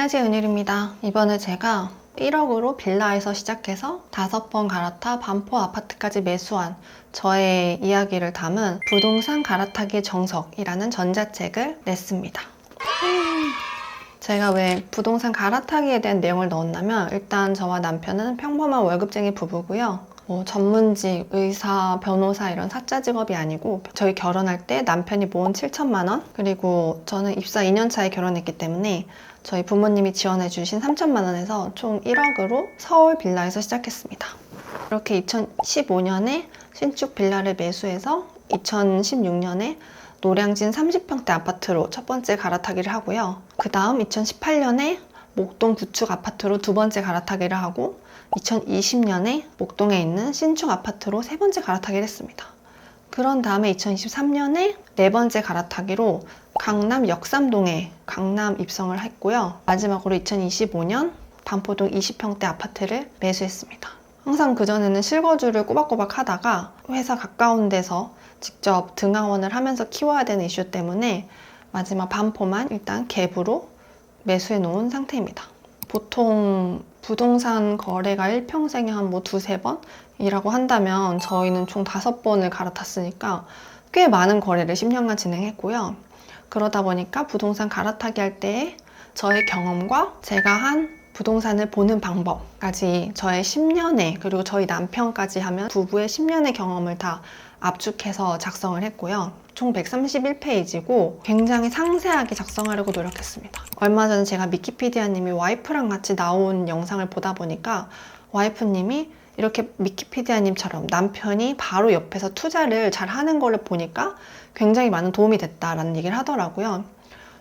안녕하세요, 은율입니다. 이번에 제가 1억으로 빌라에서 시작해서 5번 갈아타 반포 아파트까지 매수한 저의 이야기를 담은 부동산 갈아타기의 정석이라는 전자책을 냈습니다. 제가 왜 부동산 갈아타기에 대한 내용을 넣었냐면, 일단 저와 남편은 평범한 월급쟁이 부부고요. 전문직, 의사, 변호사 이런 사짜 직업이 아니고, 저희 결혼할 때 남편이 모은 7천만 원, 그리고 저는 입사 2년 차에 결혼했기 때문에 저희 부모님이 지원해주신 3천만 원에서 총 1억으로 서울 빌라에서 시작했습니다. 이렇게 2015년에 신축 빌라를 매수해서 2016년에 노량진 30평대 아파트로 첫 번째 갈아타기를 하고요. 그 다음 2018년에 목동 구축 아파트로 두 번째 갈아타기를 하고 2020년에 목동에 있는 신축 아파트로 세 번째 갈아타기를 했습니다. 그런 다음에 2023년에 네 번째 갈아타기로 강남 역삼동에 강남 입성을 했고요. 마지막으로 2025년 반포동 20평대 아파트를 매수했습니다. 항상 그전에는 실거주를 꼬박꼬박 하다가 회사 가까운 데서 직접 등하원을 하면서 키워야 되는 이슈 때문에 마지막 반포만 일단 갭으로 매수해 놓은 상태입니다. 보통 부동산 거래가 일평생에 한 두세 번이라고 한다면 저희는 총 5번을 갈아탔으니까 꽤 많은 거래를 10년간 진행했고요. 그러다 보니까 부동산 갈아타기 할 때 저의 경험과 제가 한 부동산을 보는 방법까지 저의 10년의, 그리고 저희 남편까지 하면 부부의 10년의 경험을 다 압축해서 작성을 했고요. 총 131페이지고 굉장히 상세하게 작성하려고 노력했습니다. 얼마 전에 제가 미키피디아님이 와이프랑 같이 나온 영상을 보다 보니까 와이프님이 이렇게 미키피디아님처럼 남편이 바로 옆에서 투자를 잘 하는 걸 보니까 굉장히 많은 도움이 됐다라는 얘기를 하더라고요.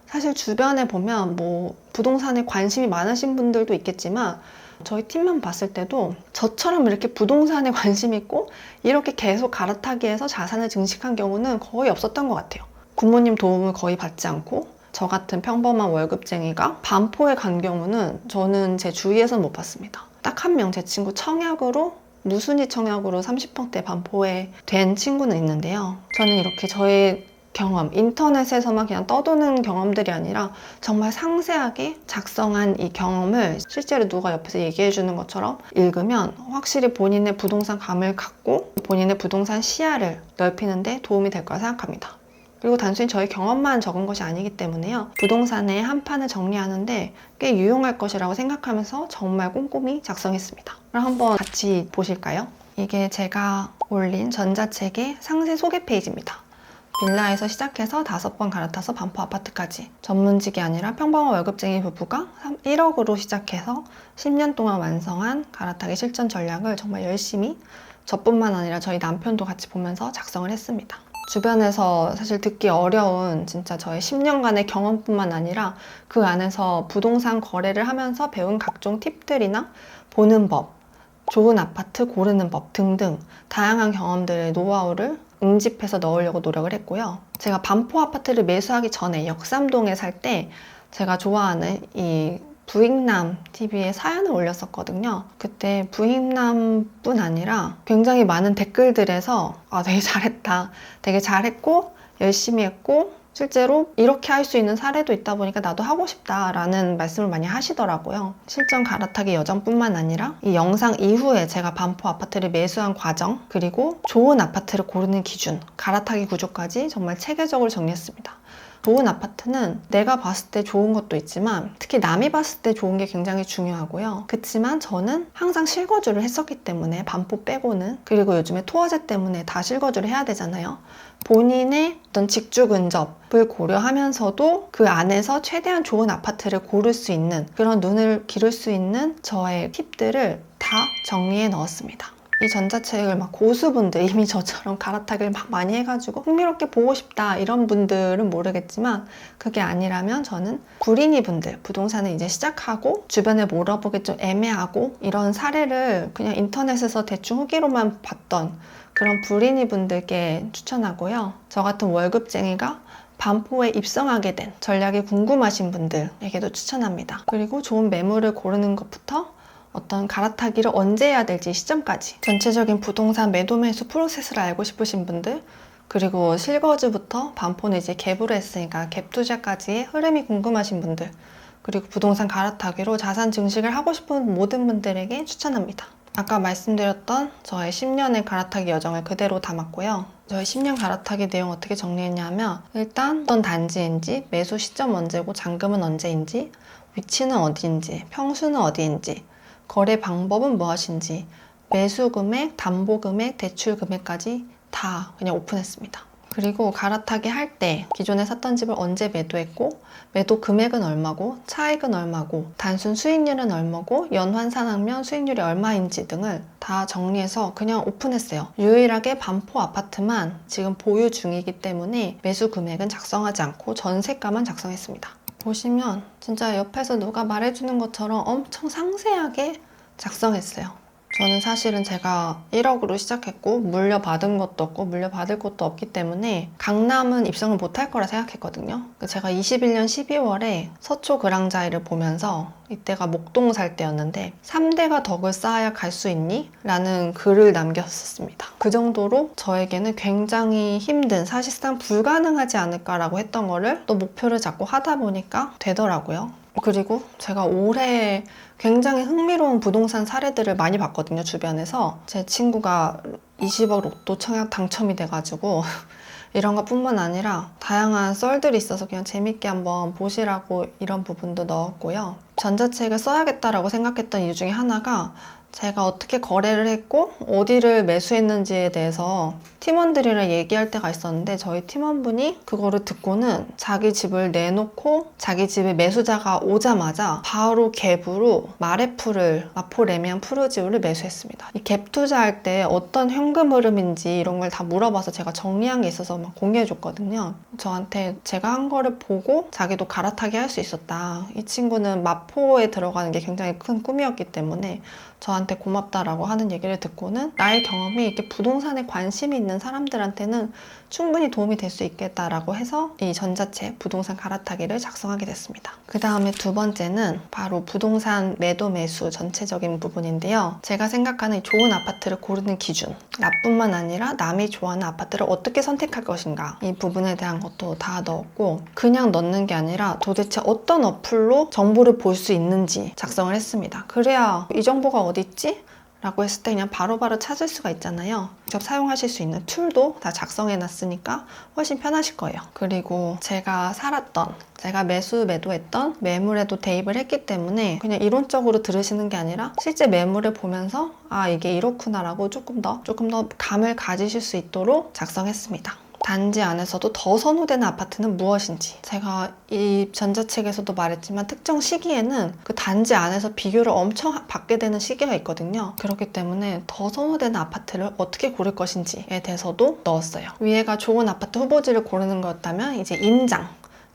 사실 주변에 보면 부동산에 관심이 많으신 분들도 있겠지만 저희 팀만 봤을 때도 저처럼 이렇게 부동산에 관심 있고 이렇게 계속 갈아타기해서 자산을 증식한 경우는 거의 없었던 것 같아요. 부모님 도움을 거의 받지 않고 저 같은 평범한 월급쟁이가 반포에 간 경우는 저는 제 주위에서는 못 봤습니다. 딱 한 명, 제 친구 청약으로 무순위 청약으로 30평대 반포에 된 친구는 있는데요. 저는 이렇게 저의 경험, 인터넷에서만 그냥 떠도는 경험들이 아니라 정말 상세하게 작성한 이 경험을 실제로 누가 옆에서 얘기해 주는 것처럼 읽으면 확실히 본인의 부동산 감을 갖고 본인의 부동산 시야를 넓히는데 도움이 될 거라 생각합니다. 그리고 단순히 저의 경험만 적은 것이 아니기 때문에요. 부동산의 한 판을 정리하는데 꽤 유용할 것이라고 생각하면서 정말 꼼꼼히 작성했습니다. 그럼 한번 같이 보실까요? 이게 제가 올린 전자책의 상세 소개 페이지입니다. 빌라에서 시작해서 5번 갈아타서 반포 아파트까지, 전문직이 아니라 평범한 월급쟁이 부부가 1억으로 시작해서 10년 동안 완성한 갈아타기 실전 전략을 정말 열심히 저뿐만 아니라 저희 남편도 같이 보면서 작성을 했습니다. 주변에서 사실 듣기 어려운 진짜 저의 10년간의 경험뿐만 아니라 그 안에서 부동산 거래를 하면서 배운 각종 팁들이나 보는 법, 좋은 아파트 고르는 법 등등 다양한 경험들의 노하우를 응집해서 넣으려고 노력을 했고요. 제가 반포 아파트를 매수하기 전에 역삼동에 살 때 제가 좋아하는 이 부익남 TV에 사연을 올렸었거든요. 그때 부익남뿐 아니라 굉장히 많은 댓글들에서 되게 잘했다, 되게 잘했고 열심히 했고 실제로 이렇게 할 수 있는 사례도 있다 보니까 나도 하고 싶다라는 말씀을 많이 하시더라고요. 실전 갈아타기 여정뿐만 아니라 이 영상 이후에 제가 반포 아파트를 매수한 과정, 그리고 좋은 아파트를 고르는 기준, 갈아타기 구조까지 정말 체계적으로 정리했습니다. 좋은 아파트는 내가 봤을 때 좋은 것도 있지만 특히 남이 봤을 때 좋은 게 굉장히 중요하고요. 그치만 저는 항상 실거주를 했었기 때문에 반포 빼고는, 그리고 요즘에 토화제 때문에 다 실거주를 해야 되잖아요. 본인의 어떤 직주 근접을 고려하면서도 그 안에서 최대한 좋은 아파트를 고를 수 있는, 그런 눈을 기를 수 있는 저의 팁들을 다 정리해 넣었습니다. 이 전자책을 고수분들, 이미 저처럼 갈아타기를 많이 해가지고 흥미롭게 보고 싶다 이런 분들은 모르겠지만, 그게 아니라면 저는 구린이 분들, 부동산을 이제 시작하고 주변에 물어보기 좀 애매하고 이런 사례를 그냥 인터넷에서 대충 후기로만 봤던 그런 불인이 분들께 추천하고요. 저 같은 월급쟁이가 반포에 입성하게 된 전략이 궁금하신 분들에게도 추천합니다. 그리고 좋은 매물을 고르는 것부터 어떤 갈아타기를 언제 해야 될지 시점까지 전체적인 부동산 매도 매수 프로세스를 알고 싶으신 분들, 그리고 실거주부터 반포는 이제 갭으로 했으니까 갭 투자까지의 흐름이 궁금하신 분들, 그리고 부동산 갈아타기로 자산 증식을 하고 싶은 모든 분들에게 추천합니다. 아까 말씀드렸던 저의 10년의 갈아타기 여정을 그대로 담았고요. 저희 10년 갈아타기 내용 어떻게 정리했냐면 일단 어떤 단지인지, 매수 시점 언제고 잔금은 언제인지, 위치는 어디인지, 평수는 어디인지, 거래 방법은 무엇인지, 매수 금액, 담보 금액, 대출 금액까지 다 그냥 오픈했습니다. 그리고 갈아타기 할 때 기존에 샀던 집을 언제 매도했고, 매도 금액은 얼마고, 차익은 얼마고, 단순 수익률은 얼마고, 연환산학면 수익률이 얼마인지 등을 다 정리해서 그냥 오픈했어요. 유일하게 반포 아파트만 지금 보유 중이기 때문에 매수 금액은 작성하지 않고 전세가만 작성했습니다. 보시면 진짜 옆에서 누가 말해주는 것처럼 엄청 상세하게 작성했어요. 저는 사실은 제가 1억으로 시작했고 물려받은 것도 없고 물려받을 것도 없기 때문에 강남은 입성을 못할 거라 생각했거든요. 제가 21년 12월에 서초 그랑자이를 보면서 이때가 목동 살 때였는데 3대가 덕을 쌓아야 갈 수 있니? 라는 글을 남겼었습니다. 그 정도로 저에게는 굉장히 힘든, 사실상 불가능하지 않을까라고 했던 거를 또 목표를 잡고 하다 보니까 되더라고요. 그리고 제가 올해 굉장히 흥미로운 부동산 사례들을 많이 봤거든요, 주변에서. 제 친구가 20억 로또 청약 당첨이 돼가지고 이런 것뿐만 아니라 다양한 썰들이 있어서 그냥 재밌게 한번 보시라고 이런 부분도 넣었고요. 전자책을 써야겠다라고 생각했던 이유 중에 하나가 제가 어떻게 거래를 했고 어디를 매수했는지에 대해서 팀원들이랑 얘기할 때가 있었는데 저희 팀원분이 그거를 듣고는 자기 집을 내놓고 자기 집에 매수자가 오자마자 바로 갭으로 마레프를, 마포 레미안 푸르지오를 매수했습니다. 이 갭 투자할 때 어떤 현금 흐름인지 이런 걸 다 물어봐서 제가 정리한 게 있어서 막 공유해줬거든요. 저한테 제가 한 거를 보고 자기도 갈아타기 할 수 있었다. 이 친구는 마포에 들어가는 게 굉장히 큰 꿈이었기 때문에 저한테 고맙다라고 하는 얘기를 듣고는 나의 경험이 이렇게 부동산에 관심이 있는 사람들한테는 충분히 도움이 될 수 있겠다라고 해서 이 전자책 부동산 갈아타기를 작성하게 됐습니다. 그 다음에 두 번째는 바로 부동산 매도 매수 전체적인 부분인데요. 제가 생각하는 좋은 아파트를 고르는 기준, 나뿐만 아니라 남이 좋아하는 아파트를 어떻게 선택할 것인가, 이 부분에 대한 것도 다 넣었고 그냥 넣는 게 아니라 도대체 어떤 어플로 정보를 볼 수 있는지 작성을 했습니다. 그래야 이 정보가 어디 있지? 라고 했을 때 그냥 바로바로 찾을 수가 있잖아요. 직접 사용하실 수 있는 툴도 다 작성해 놨으니까 훨씬 편하실 거예요. 그리고 제가 살았던, 제가 매도했던 매물에도 대입을 했기 때문에 그냥 이론적으로 들으시는 게 아니라 실제 매물을 보면서 아 이게 이렇구나 라고 조금 더 감을 가지실 수 있도록 작성했습니다. 단지 안에서도 더 선호되는 아파트는 무엇인지, 제가 이 전자책에서도 말했지만 특정 시기에는 그 단지 안에서 비교를 엄청 받게 되는 시기가 있거든요. 그렇기 때문에 더 선호되는 아파트를 어떻게 고를 것인지에 대해서도 넣었어요. 위에가 좋은 아파트 후보지를 고르는 거였다면 이제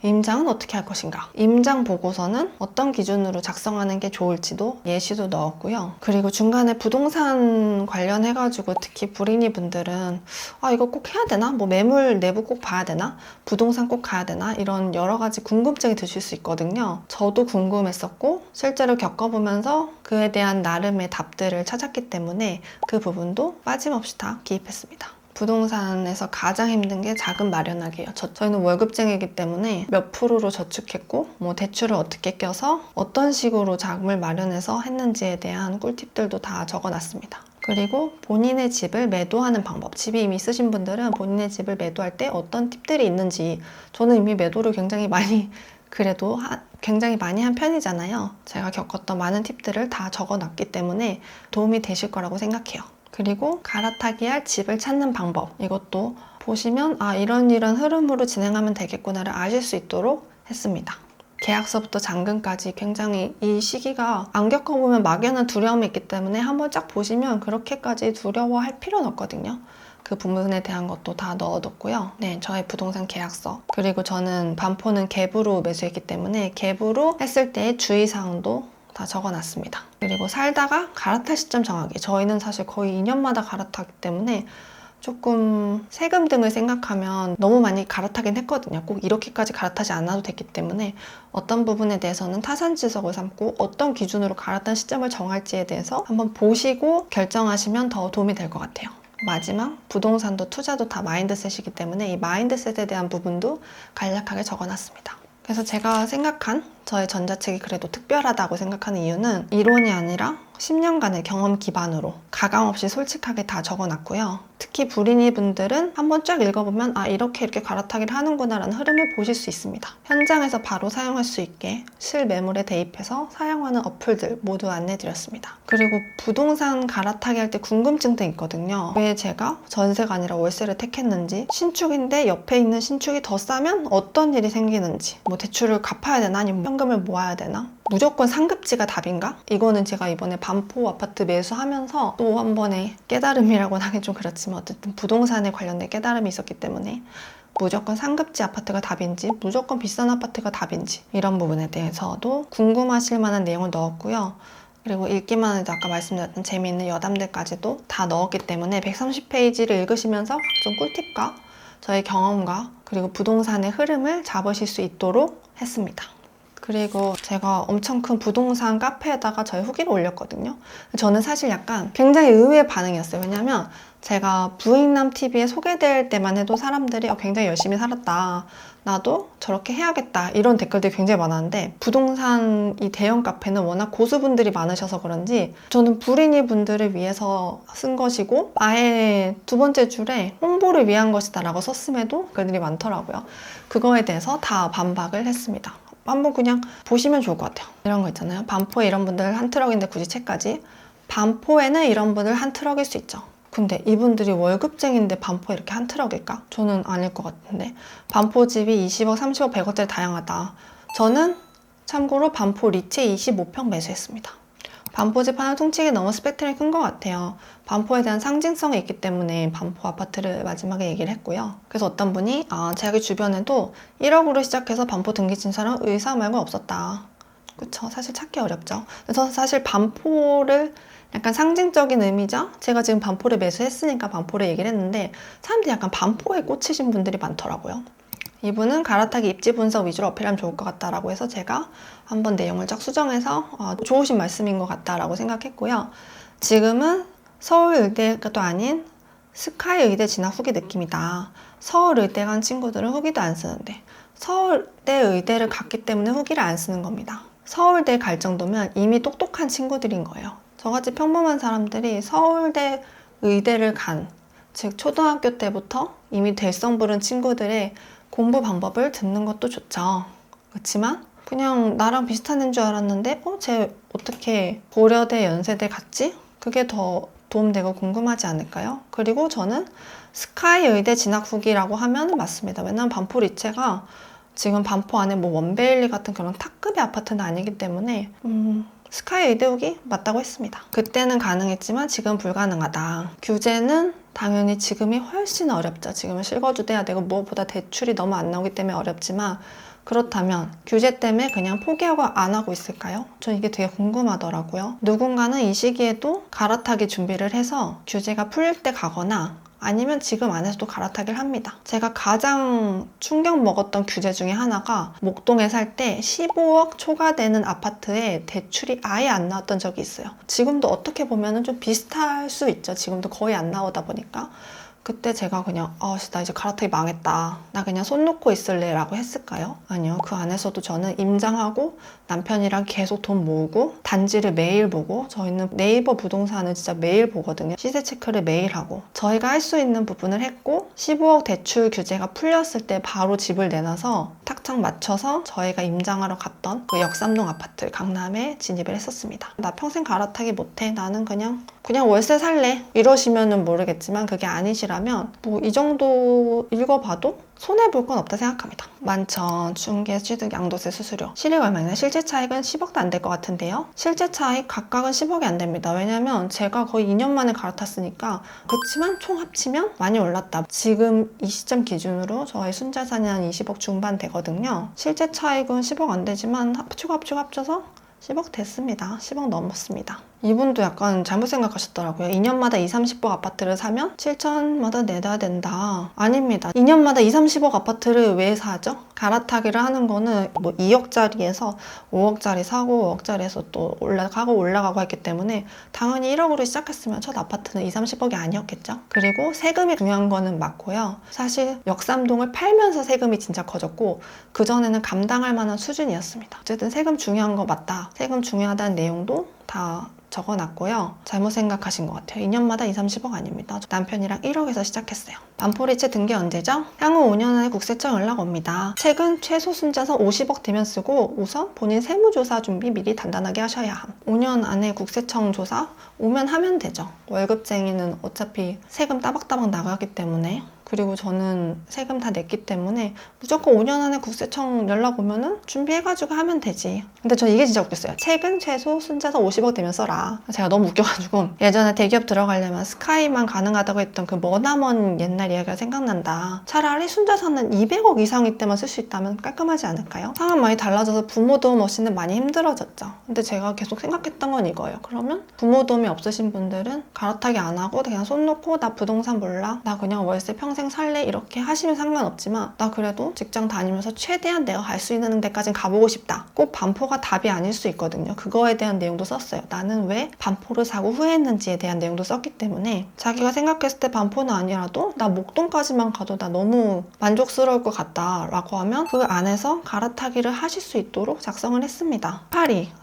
임장은 어떻게 할 것인가? 임장 보고서는 어떤 기준으로 작성하는 게 좋을지도 예시도 넣었고요. 그리고 중간에 부동산 관련해가지고 특히 불인이 분들은 아 이거 꼭 해야 되나? 뭐 매물 내부 꼭 봐야 되나? 부동산 꼭 가야 되나? 이런 여러 가지 궁금증이 드실 수 있거든요. 저도 궁금했었고 실제로 겪어보면서 그에 대한 나름의 답들을 찾았기 때문에 그 부분도 빠짐없이 다 기입했습니다. 부동산에서 가장 힘든 게 자금 마련하기예요. 저희는 월급쟁이기 때문에 몇 프로로 저축했고 뭐 대출을 어떻게 껴서 어떤 식으로 자금을 마련해서 했는지에 대한 꿀팁들도 다 적어놨습니다. 그리고 본인의 집을 매도하는 방법, 집이 이미 있으신 분들은 본인의 집을 매도할 때 어떤 팁들이 있는지, 저는 이미 매도를 굉장히 많이 한 편이잖아요. 제가 겪었던 많은 팁들을 다 적어놨기 때문에 도움이 되실 거라고 생각해요. 그리고 갈아타기 할 집을 찾는 방법, 이것도 보시면 아 이런 흐름으로 진행하면 되겠구나를 아실 수 있도록 했습니다. 계약서부터 잔금까지 굉장히 이 시기가 안 겪어보면 막연한 두려움이 있기 때문에 한번 쫙 보시면 그렇게까지 두려워할 필요는 없거든요. 그 부분에 대한 것도 다 넣어뒀고요. 네, 저의 부동산 계약서. 그리고 저는 반포는 갭으로 매수했기 때문에 갭으로 했을 때의 주의사항도 다 적어놨습니다. 그리고 살다가 갈아탈 시점 정하기. 저희는 사실 거의 2년마다 갈아타기 때문에 조금 세금 등을 생각하면 너무 많이 갈아타긴 했거든요. 꼭 이렇게까지 갈아타지 않아도 됐기 때문에 어떤 부분에 대해서는 타산지석을 삼고 어떤 기준으로 갈아탄 시점을 정할지에 대해서 한번 보시고 결정하시면 더 도움이 될 것 같아요. 마지막, 부동산도 투자도 다 마인드셋이기 때문에 이 마인드셋에 대한 부분도 간략하게 적어놨습니다. 그래서 제가 생각한 저의 전자책이 그래도 특별하다고 생각하는 이유는 이론이 아니라 10년간의 경험 기반으로 가감없이 솔직하게 다 적어놨고요. 특히 불인이 분들은 한번 쫙 읽어보면 아, 이렇게 갈아타기를 하는구나 라는 흐름을 보실 수 있습니다. 현장에서 바로 사용할 수 있게 실매물에 대입해서 사용하는 어플들 모두 안내드렸습니다. 그리고 부동산 갈아타기 할 때 궁금증도 있거든요. 왜 제가 전세가 아니라 월세를 택했는지, 신축인데 옆에 있는 신축이 더 싸면 어떤 일이 생기는지, 뭐 대출을 갚아야 되나 아니면 현금을 모아야 되나, 무조건 상급지가 답인가? 이거는 제가 이번에 반포 아파트 매수하면서 또 한 번의 깨달음이라고 하긴 좀 그렇지만 어쨌든 부동산에 관련된 깨달음이 있었기 때문에 무조건 상급지 아파트가 답인지 무조건 비싼 아파트가 답인지 이런 부분에 대해서도 궁금하실 만한 내용을 넣었고요. 그리고 읽기만 해도 아까 말씀드렸던 재미있는 여담들까지도 다 넣었기 때문에 130페이지를 읽으시면서 각종 꿀팁과 저의 경험과 그리고 부동산의 흐름을 잡으실 수 있도록 했습니다. 그리고 제가 엄청 큰 부동산 카페에다가 저의 후기를 올렸거든요. 저는 사실 약간 굉장히 의외의 반응이었어요. 왜냐면 제가 부익남 TV에 소개될 때만 해도 사람들이 굉장히 열심히 살았다, 나도 저렇게 해야겠다 이런 댓글들이 굉장히 많았는데 부동산 이 대형 카페는 워낙 고수분들이 많으셔서 그런지 저는 불인이 분들을 위해서 쓴 것이고 아예 두 번째 줄에 홍보를 위한 것이다 라고 썼음에도 글들이 많더라고요. 그거에 대해서 다 반박을 했습니다. 한번 그냥 보시면 좋을 것 같아요. 이런 거 있잖아요. 반포에 이런 분들 한 트럭인데 굳이 채까지. 반포에는 이런 분들 한 트럭일 수 있죠. 근데 이분들이 월급쟁인데 반포에 이렇게 한 트럭일까? 저는 아닐 것 같은데. 반포 집이 20억, 30억, 100억짜리 다양하다. 저는 참고로 반포 리체 25평 매수했습니다. 반포집 하나 퉁치기 너무 스펙트럼이 큰 것 같아요. 반포에 대한 상징성이 있기 때문에 반포 아파트를 마지막에 얘기를 했고요. 그래서 어떤 분이 자기 주변에도 1억으로 시작해서 반포 등기 친 사람 의사 말고 없었다. 그쵸? 사실 찾기 어렵죠. 그래서 사실 반포를 약간 상징적인 의미죠. 제가 지금 반포를 매수했으니까 반포를 얘기를 했는데 사람들이 약간 반포에 꽂히신 분들이 많더라고요. 이분은 갈아타기 입지 분석 위주로 어필하면 좋을 것 같다라고 해서 제가 한번 내용을 쫙 수정해서 좋으신 말씀인 것 같다라고 생각했고요. 지금은 서울의대도 아닌 스카이 의대 진학 후기 느낌이다. 서울의대 간 친구들은 후기도 안 쓰는데 서울대 의대를 갔기 때문에 후기를 안 쓰는 겁니다. 서울대 갈 정도면 이미 똑똑한 친구들인 거예요. 저같이 평범한 사람들이 서울대 의대를 간, 즉 초등학교 때부터 이미 될성 부른 친구들의 공부 방법을 듣는 것도 좋죠. 그렇지만 그냥 나랑 비슷한 애인 줄 알았는데 쟤 어떻게 고려대, 연세대 갔지? 그게 더 도움되고 궁금하지 않을까요? 그리고 저는 스카이 의대 진학 후기라고 하면 맞습니다. 왜냐면 반포 리체가 지금 반포 안에 뭐 원베일리 같은 그런 탑급의 아파트는 아니기 때문에 스카이 의대 후기 맞다고 했습니다. 그때는 가능했지만 지금 불가능하다. 규제는 당연히 지금이 훨씬 어렵죠. 지금은 실거주도 해야 되고 무엇보다 대출이 너무 안 나오기 때문에 어렵지만 그렇다면 규제 때문에 그냥 포기하고 안 하고 있을까요? 전 이게 되게 궁금하더라고요. 누군가는 이 시기에도 갈아타기 준비를 해서 규제가 풀릴 때 가거나 아니면 지금 안에서도 갈아타기를 합니다. 제가 가장 충격 먹었던 규제 중에 하나가 목동에 살 때 15억 초과되는 아파트에 대출이 아예 안 나왔던 적이 있어요. 지금도 어떻게 보면 좀 비슷할 수 있죠. 지금도 거의 안 나오다 보니까. 그때 제가 그냥 나 이제 갈아타기 망했다. 나 그냥 손 놓고 있을래 라고 했을까요? 아니요. 그 안에서도 저는 임장하고 남편이랑 계속 돈 모으고 단지를 매일 보고 저희는 네이버 부동산을 진짜 매일 보거든요. 시세 체크를 매일 하고 저희가 할 수 있는 부분을 했고 15억 대출 규제가 풀렸을 때 바로 집을 내놔서 탁탁 맞춰서 저희가 임장하러 갔던 그 역삼동 아파트 강남에 진입을 했었습니다. 나 평생 갈아타기 못해. 나는 그냥 월세 살래. 이러시면은 모르겠지만 그게 아니시라면 뭐 이 정도 읽어봐도 손해볼 건 없다 생각합니다. 만천, 중개, 취득, 양도세, 수수료 실익 얼마나 실제 차익은 10억도 안 될 것 같은데요. 실제 차익 각각은 10억이 안 됩니다. 왜냐면 제가 거의 2년 만에 갈아탔으니까. 그렇지만 총 합치면 많이 올랐다. 지금 이 시점 기준으로 저희 순자산이 한 20억 중반 되거든요. 실제 차익은 10억 안 되지만 합쳐서 10억 됐습니다. 10억 넘었습니다. 이분도 약간 잘못 생각하셨더라고요. 2년마다 2, 30억 아파트를 사면 7천마다 내야 된다. 아닙니다. 2년마다 2, 30억 아파트를 왜 사죠? 갈아타기를 하는 거는 뭐 2억짜리에서 5억짜리 사고 5억짜리에서 또 올라가고 했기 때문에 당연히 1억으로 시작했으면 첫 아파트는 2, 30억이 아니었겠죠. 그리고 세금이 중요한 거는 맞고요. 사실 역삼동을 팔면서 세금이 진짜 커졌고 그전에는 감당할 만한 수준이었습니다. 어쨌든 세금 중요한 거 맞다. 세금 중요하다는 내용도 다 적어놨고요. 잘못 생각하신 것 같아요. 2년마다 2, 30억 아닙니다. 남편이랑 1억에서 시작했어요. 반포리채 등기 언제죠? 향후 5년 안에 국세청 연락 옵니다. 최근 최소 순자산 50억 대면 쓰고 우선 본인 세무조사 준비 미리 단단하게 하셔야 함. 5년 안에 국세청 조사 오면 하면 되죠. 월급쟁이는 어차피 세금 따박따박 나가기 때문에 그리고 저는 세금 다 냈기 때문에 무조건 5년 안에 국세청 연락 오면은 준비해가지고 하면 되지. 근데 저 이게 진짜 웃겼어요. 최근 최소 순자산 50억 되면 써라. 제가 너무 웃겨가지고 예전에 대기업 들어가려면 스카이만 가능하다고 했던 그 머나먼 옛날 이야기가 생각난다. 차라리 순자산은 200억 이상일 때만 쓸 수 있다면 깔끔하지 않을까요? 상황 많이 달라져서 부모 도움 없이는 많이 힘들어졌죠. 근데 제가 계속 생각했던 건 이거예요. 그러면 부모 도움이 없으신 분들은 갈아타기 안 하고 그냥 손 놓고 나 부동산 몰라. 나 그냥 월세 평생 살래 이렇게 하시면 상관없지만 나 그래도 직장 다니면서 최대한 내가 갈 수 있는 데까지 가보고 싶다. 꼭 반포가 답이 아닐 수 있거든요. 그거에 대한 내용도 썼어요. 나는 왜 반포를 사고 후회했는지에 대한 내용도 썼기 때문에 자기가 생각했을 때 반포는 아니라도 나 목동까지만 가도 나 너무 만족스러울 것 같다 라고 하면 그 안에서 갈아타기를 하실 수 있도록 작성을 했습니다.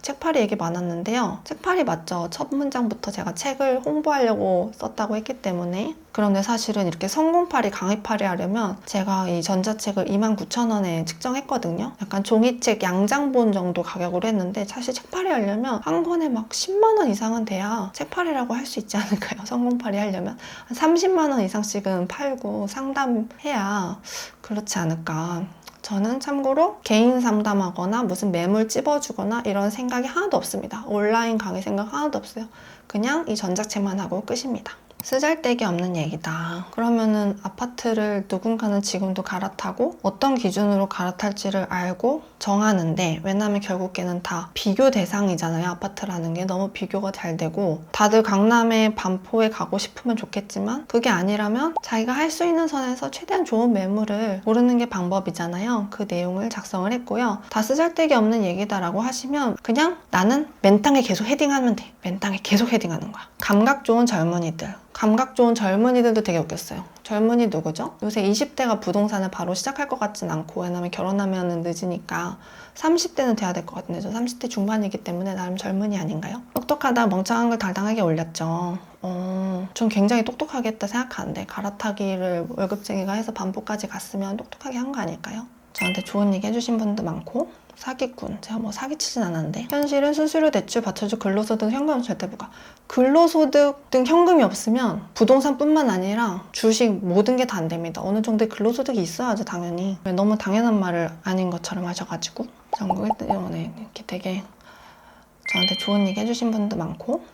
책팔이 얘기 많았는데요. 책팔이 맞죠? 첫 문장부터 제가 책을 홍보하려고 썼다고 했기 때문에 그런데 사실은 이렇게 성공팔이, 강의팔이 하려면 제가 이 전자책을 29,000원에 측정했거든요. 약간 종이책 양장본 정도 가격으로 했는데 사실 책팔이 하려면 한 권에 막 10만 원 이상은 돼야 책팔이라고 할 수 있지 않을까요? 성공팔이 하려면 한 30만 원 이상씩은 팔고 상담해야 그렇지 않을까. 저는 참고로 개인 상담하거나 무슨 매물 찝어주거나 이런 생각이 하나도 없습니다. 온라인 강의 생각 하나도 없어요. 그냥 이 전자책만 하고 끝입니다. 쓰잘데기 없는 얘기다. 그러면은 아파트를 누군가는 지금도 갈아타고 어떤 기준으로 갈아탈지를 알고 정하는데 왜냐면 결국에는 다 비교 대상이잖아요. 아파트라는 게 너무 비교가 잘 되고 다들 강남에 반포에 가고 싶으면 좋겠지만 그게 아니라면 자기가 할 수 있는 선에서 최대한 좋은 매물을 고르는 게 방법이잖아요. 그 내용을 작성을 했고요. 다 쓰잘데기 없는 얘기다라고 하시면 그냥 나는 맨땅에 계속 헤딩하면 돼. 맨땅에 계속 헤딩하는 거야. 감각 좋은 젊은이들. 감각 좋은 젊은이들도 되게 웃겼어요. 젊은이 누구죠? 요새 20대가 부동산을 바로 시작할 것 같진 않고 왜냐면 결혼하면 늦으니까 30대는 돼야 될 것 같은데 저 30대 중반이기 때문에 나름 젊은이 아닌가요? 똑똑하다 멍청한 걸 당당하게 올렸죠. 전 굉장히 똑똑하게 했다 생각하는데 갈아타기를 월급쟁이가 해서 반포까지 갔으면 똑똑하게 한 거 아닐까요? 저한테 좋은 얘기 해주신 분도 많고 사기꾼, 제가 뭐 사기치진 않았는데 현실은 수수료, 대출, 받쳐줄 근로소득, 현금 절대부과 근로소득 등 현금이 없으면 부동산뿐만 아니라 주식 모든 게 다 안 됩니다. 어느 정도의 근로소득이 있어야죠 당연히. 너무 당연한 말을 아닌 것처럼 하셔가지고 전국 1등에 이렇게 되게 저한테 좋은 얘기 해주신 분도 많고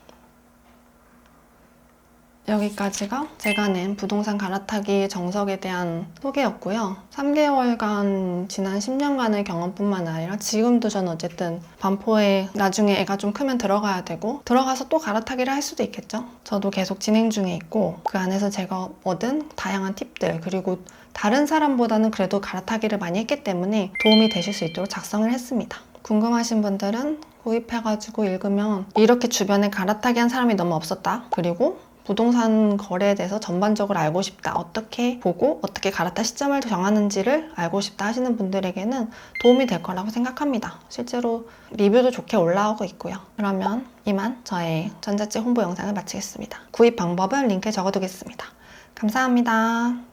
여기까지가 제가 낸 부동산 갈아타기 정석에 대한 소개였고요. 3개월간 지난 10년간의 경험뿐만 아니라 지금도 저는 어쨌든 반포에 나중에 애가 좀 크면 들어가야 되고 들어가서 또 갈아타기를 할 수도 있겠죠. 저도 계속 진행 중에 있고 그 안에서 제가 얻은 다양한 팁들 그리고 다른 사람보다는 그래도 갈아타기를 많이 했기 때문에 도움이 되실 수 있도록 작성을 했습니다. 궁금하신 분들은 구입해가지고 읽으면 이렇게 주변에 갈아타기 한 사람이 너무 없었다. 그리고 부동산 거래에 대해서 전반적으로 알고 싶다. 어떻게 보고 어떻게 갈아탈 시점을 정하는지를 알고 싶다 하시는 분들에게는 도움이 될 거라고 생각합니다. 실제로 리뷰도 좋게 올라오고 있고요. 그러면 이만 저의 전자책 홍보 영상을 마치겠습니다. 구입 방법은 링크에 적어두겠습니다. 감사합니다.